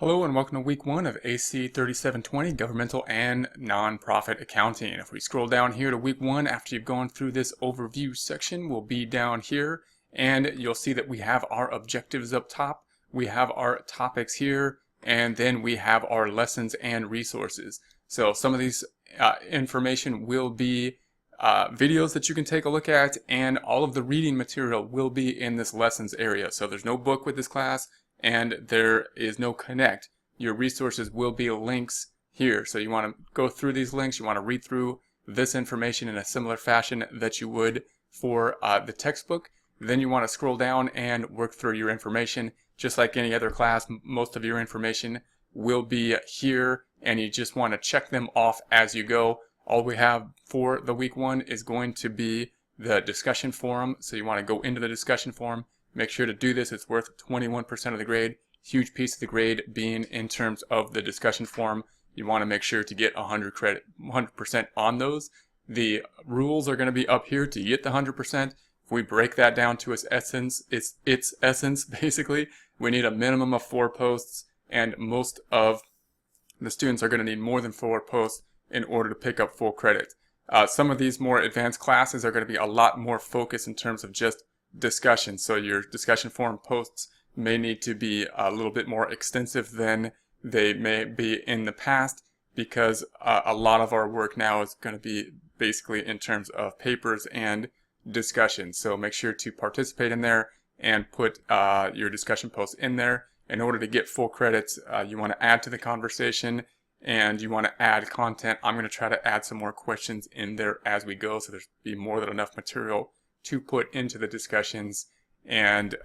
Hello and welcome to week 1 of AC 3720 Governmental and Nonprofit Accounting. If we scroll down here to week 1, after you've gone through this overview section, we'll be down here and you'll see that we have our objectives up top, we have our topics here, and then we have our lessons and resources. So some of these information will be videos that you can take a look at, and all of the reading material will be in this lessons area. So there's no book with this class, and there is no connect. Your resources will be links here. So you want to go through these links. You want to read through this information in a similar fashion that you would for the textbook. Then you want to scroll down and work through your information. Just like any other class, most of your information will be here, and you just want to check them off as you go. All we have for the week 1 is going to be the discussion forum. So you want to go into the discussion forum. Make sure to do this. It's worth 21% of the grade. Huge piece of the grade being in terms of the discussion forum. You want to make sure to get 100% on those. The rules are going to be up here to get the 100%. If we break that down to its essence, basically, we need a minimum of 4 posts, and most of the students are going to need more than 4 posts in order to pick up full credit. Some of these more advanced classes are going to be a lot more focused in terms of just discussion. So your discussion forum posts may need to be a little bit more extensive than they may be in the past, because a lot of our work now is going to be basically in terms of papers and discussion. So make sure to participate in there and put your discussion posts in there. In order to get full credits, you want to add to the conversation and you want to add content. I'm going to try to add some more questions in there as we go, so there's be more than enough material to put into the discussions, and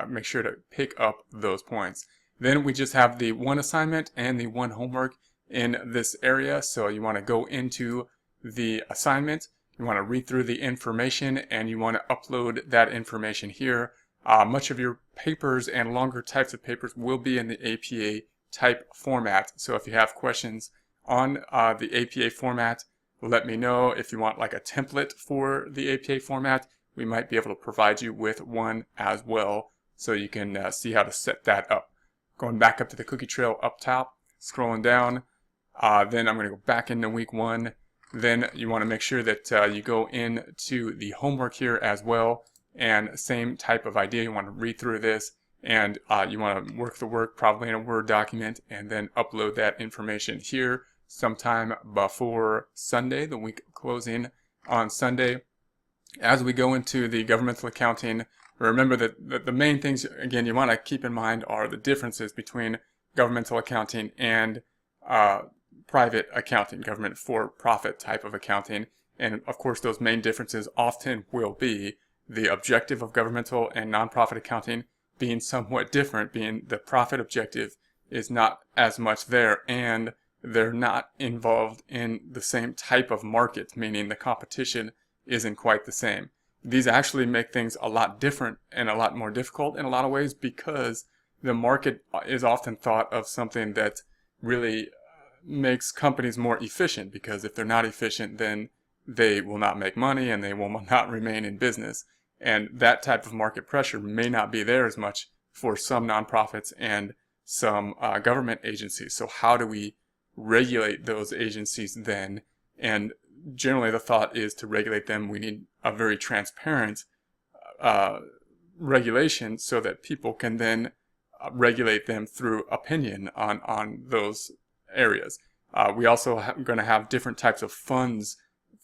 make sure to pick up those points. Then we just have the 1 assignment and the 1 homework in this area. So you want to go into the assignment, you want to read through the information, and you want to upload that information here. Much of your papers and longer types of papers will be in the APA type format. So if you have questions on the APA format, let me know. If you want like a template for the APA format, we might be able to provide you with one as well, so you can see how to set that up. Going back up to the cookie trail up top, scrolling down, then I'm going to go back into week 1. Then you want to make sure that you go into the homework here as well, and same type of idea. You want to read through this, and you want to work the work probably in a Word document, and then upload that information here sometime before Sunday, the week closing on Sunday. As we go into the governmental accounting, remember that the main things, again, you want to keep in mind are the differences between governmental accounting and private accounting, government for-profit type of accounting. And of course, those main differences often will be the objective of governmental and nonprofit accounting being somewhat different, being the profit objective is not as much there, and they're not involved in the same type of market, meaning the competition isn't quite the same. These actually make things a lot different and a lot more difficult in a lot of ways, because the market is often thought of something that really makes companies more efficient, because if they're not efficient, then they will not make money and they will not remain in business. And that type of market pressure may not be there as much for some nonprofits and some government agencies. So how do we regulate those agencies then? And generally the thought is to regulate them, we need a very transparent regulation so that people can then regulate them through opinion on those areas. We also are going to have different types of funds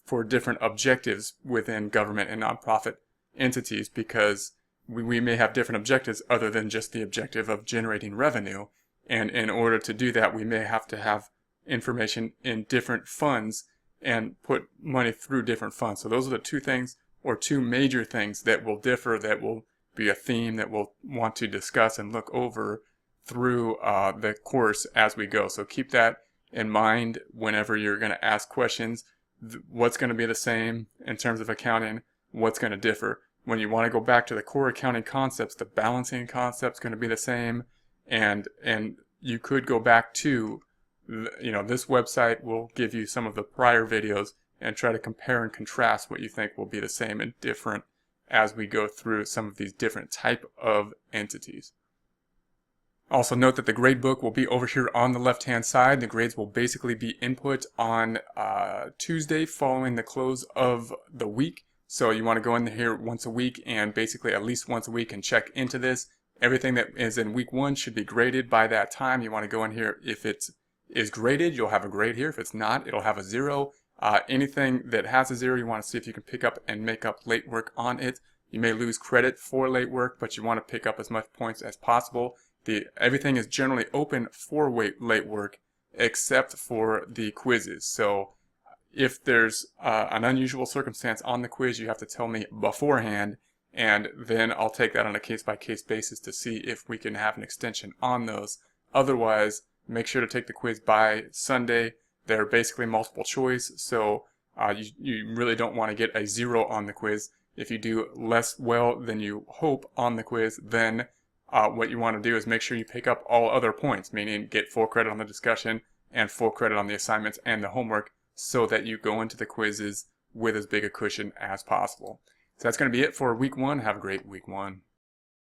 for different objectives within government and nonprofit entities, because we may have different objectives other than just the objective of generating revenue. And in order to do that, we may have to have information in different funds and put money through different funds. So those are the 2 things, or 2 major things that will differ, that will be a theme that we'll want to discuss and look over through the course as we go. So keep that in mind whenever you're going to ask questions. What's going to be the same in terms of accounting, what's going to differ. When you want to go back to the core accounting concepts, the balancing concept's going to be the same, and you could go back to, this website will give you some of the prior videos and try to compare and contrast what you think will be the same and different as we go through some of these different type of entities. Also note that the gradebook will be over here on the left-hand side. The grades will basically be input on Tuesday following the close of the week. So you want to go in here once a week and basically at least once a week and check into this. Everything that is in week 1 should be graded by that time. You want to go in here. If it is graded, you'll have a grade here. If it's not, it'll have a 0. Anything that has a 0, you want to see if you can pick up and make up late work on it. You may lose credit for late work, but you want to pick up as much points as possible. Everything is generally open for late work except for the quizzes. So if there's an unusual circumstance on the quiz, you have to tell me beforehand, and then I'll take that on a case-by-case basis to see if we can have an extension on those. Otherwise, make sure to take the quiz by Sunday. They're basically multiple choice, so you really don't want to get a 0 on the quiz. If you do less well than you hope on the quiz, then what you want to do is make sure you pick up all other points, meaning get full credit on the discussion and full credit on the assignments and the homework, so that you go into the quizzes with as big a cushion as possible. So that's going to be it for week 1. Have a great week 1.